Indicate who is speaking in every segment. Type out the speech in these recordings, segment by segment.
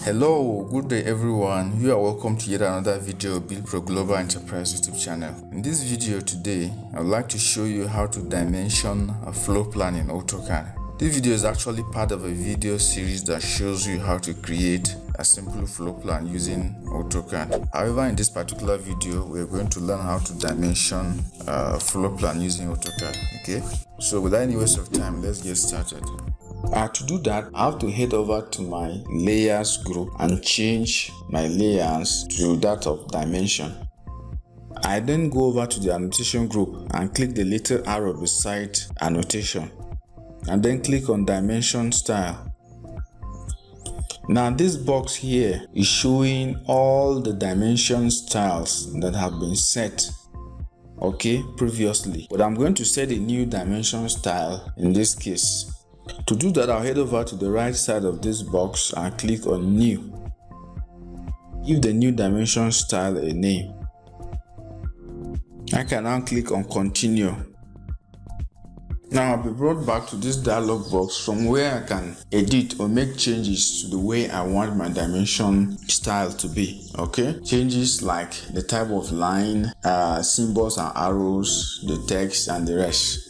Speaker 1: Hello, good day everyone. You are welcome to yet another video of BuildPro Global Enterprise YouTube channel. In this video today, I would like to show you how to dimension a floor plan in AutoCAD. This video is actually part of a video series that shows you how to create a simple floor plan using AutoCAD. However, in this particular video, we are going to learn how to dimension a floor plan using AutoCAD. Okay, so without any waste of time, let's get started. To do that, I have to head over to my layers group and change my layers to that of dimension. I then go over to the annotation group and click the little arrow beside annotation and then click on dimension style. Now this box here is showing all the dimension styles that have been set previously, but I'm going to set a new dimension style in this case. To do that, I'll head over to the right side of this box and click on New. Give the new dimension style a name. I can now click on Continue. Now I'll be brought back to this dialog box from where I can edit or make changes to the way I want my dimension style to be. Changes like the type of line, symbols and arrows, the text and the rest.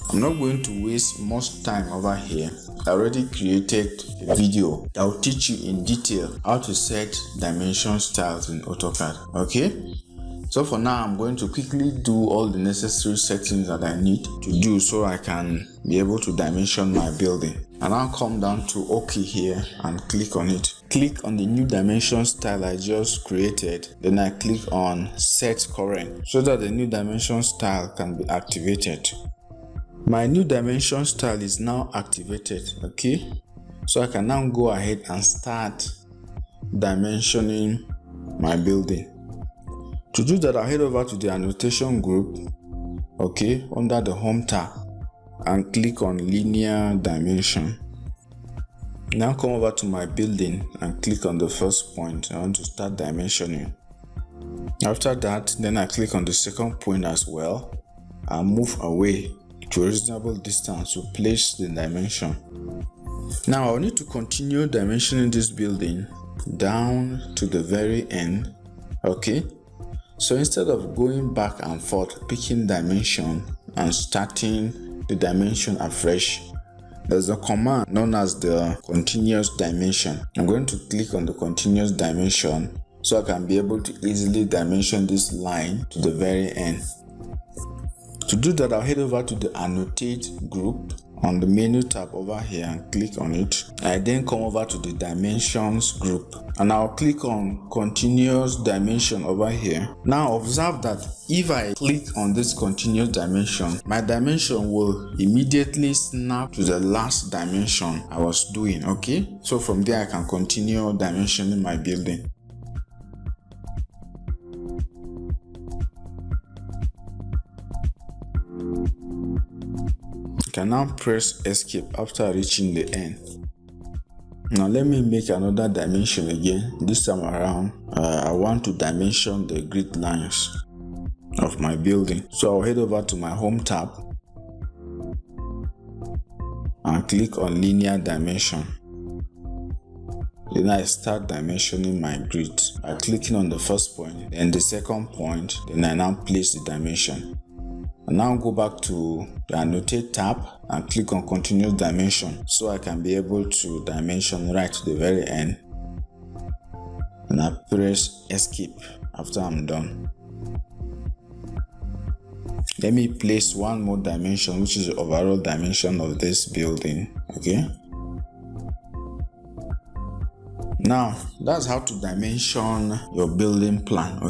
Speaker 1: I'm not going to waste much time over here. I already created a video that will teach you in detail how to set dimension styles in AutoCAD. So for now, I'm going to quickly do all the necessary settings that I need to do so I can be able to dimension my building. And I'll come down to OK here and click on it. Click on the new dimension style I just created. Then I click on Set Current so that the new dimension style can be activated. My new dimension style is now activated, so I can now go ahead and start dimensioning my building. To do that, I'll head over to the annotation group, under the Home tab and click on Linear Dimension. Now come over to my building and click on the first point. I want to start dimensioning. After that, then I click on the second point as well and move away to a reasonable distance to place the dimension. Now I'll need to continue dimensioning this building down to the very end. So instead of going back and forth picking dimension and starting the dimension afresh, there's a command known as the continuous dimension. I'm going to click on the continuous dimension so I can be able to easily dimension this line to the very end. To do that, I'll head over to the Annotate group on the menu tab over here and click on it. I then come over to the Dimensions group and I'll click on Continuous Dimension over here. Now observe that if I click on this continuous dimension, my dimension will immediately snap to the last dimension I was doing. So from there I can continue dimensioning my building. I can now press Escape after reaching the end. Now let me make another dimension again. This time around, I want to dimension the grid lines of my building. So I'll head over to my Home tab and click on Linear Dimension. Then I start dimensioning my grid by clicking on the first point, then the second point, then I now place the dimension. And now go back to the Annotate tab and click on Continuous Dimension so I can be able to dimension right to the very end. And I press Escape after I'm done. Let me place one more dimension, which is the overall dimension of this building. Now that's how to dimension your building plan.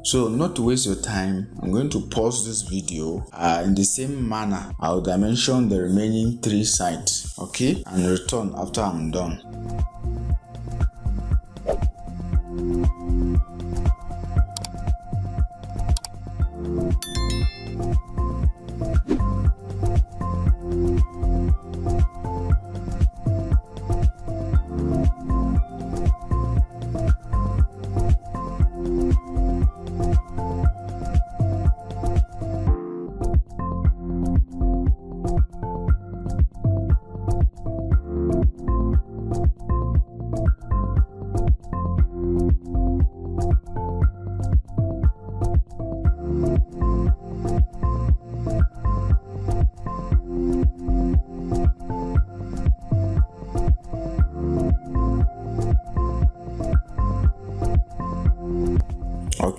Speaker 1: So not to waste your time, I'm going to pause this video. In the same manner, I'll dimension the remaining 3 sides, and return after I'm done.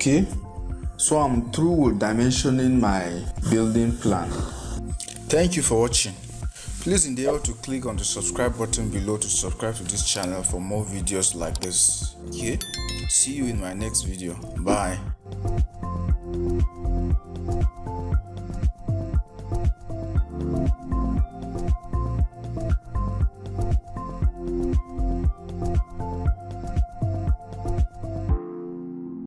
Speaker 1: Okay, so I'm through with dimensioning my building plan. Thank you for watching. Please endeavor to click on the subscribe button below to subscribe to this channel for more videos like this. Okay, see you in my next video. Bye.